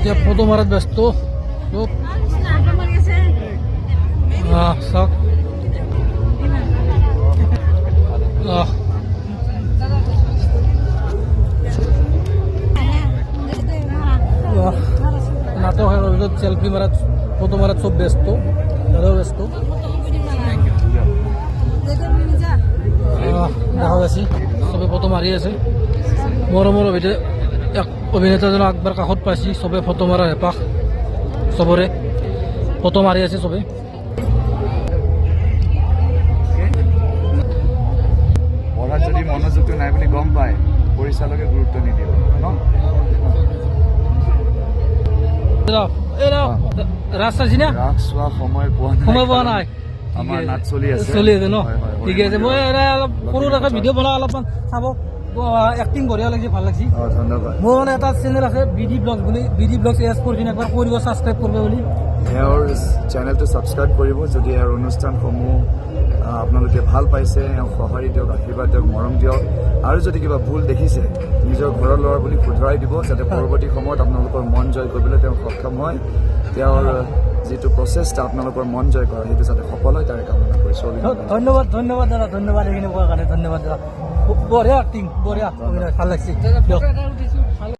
এতিয়া ফটো মাৰাত ব্যস্ত চব চাওক নাটক শেষৰ পিছত চেলফি মাৰাত ফটো মাৰাত চব ব্যস্ত দাদাও ব্যস্ত দেখা পাইছি চবে ফটো মাৰি আছে মৰমৰ অভিনেতাজনক একবাৰ কাষত পাইছি চবে ফটো মাৰাৰ হেঁপাহ চবৰে ফটো মাৰি আছে চবে পঢ়াত যদি মনোযোগটো নাই বুলি গম পায় পৰিচালকে গুৰুত্ব নিদিব ন ৰাস্তা চিনা ৰাস চোৱা সময় পোৱা নাই আমাৰ নাট চলি আছে ন ঠিকে আছে মই অলপ সৰু এটা ভিডিঅ' বনাওঁ অলপমান চাব এক্টিং বঢ়িয়া লাগিছে ভাল লাগিছে ধন্যবাদ মোৰ মানে এটা চেনেল আছে বিডি ব্লগ বুলি বিডি ব্লগ এছ কৰিছে একবাৰ কৰিব ছাবস্ক্ৰাইব কৰিব বুলি এওঁৰ চেনেলটো ছাবস্ক্ৰাইব কৰিব যদি এওঁৰ অনুষ্ঠানসমূহ আপোনালোকে ভাল পাইছে এওঁক সঁহাৰি দিয়ক আশীৰ্বাদ দিয়ক মৰম দিয়ক আৰু যদি কিবা ভুল দেখিছে নিজৰ ঘৰৰ ল'ৰা বুলি শুধৰাই দিব যাতে পৰৱৰ্তী সময়ত আপোনালোকৰ মন জয় কৰিবলৈ তেওঁ সক্ষম হয় তেওঁৰ যিটো প্ৰচেষ্টা আপোনালোকৰ মন জয় কৰা সেইটো যাতে সফল হয় তাৰে কামনা কৰিছোঁ ধন্যবাদ ধন্যবাদ দাদা ধন্যবাদ এইখিনি কোৱাৰ কাৰণে ধন্যবাদ দাদা বঢ়িয়া এক্টিং বঢ়িয়া ভাল লাগিছে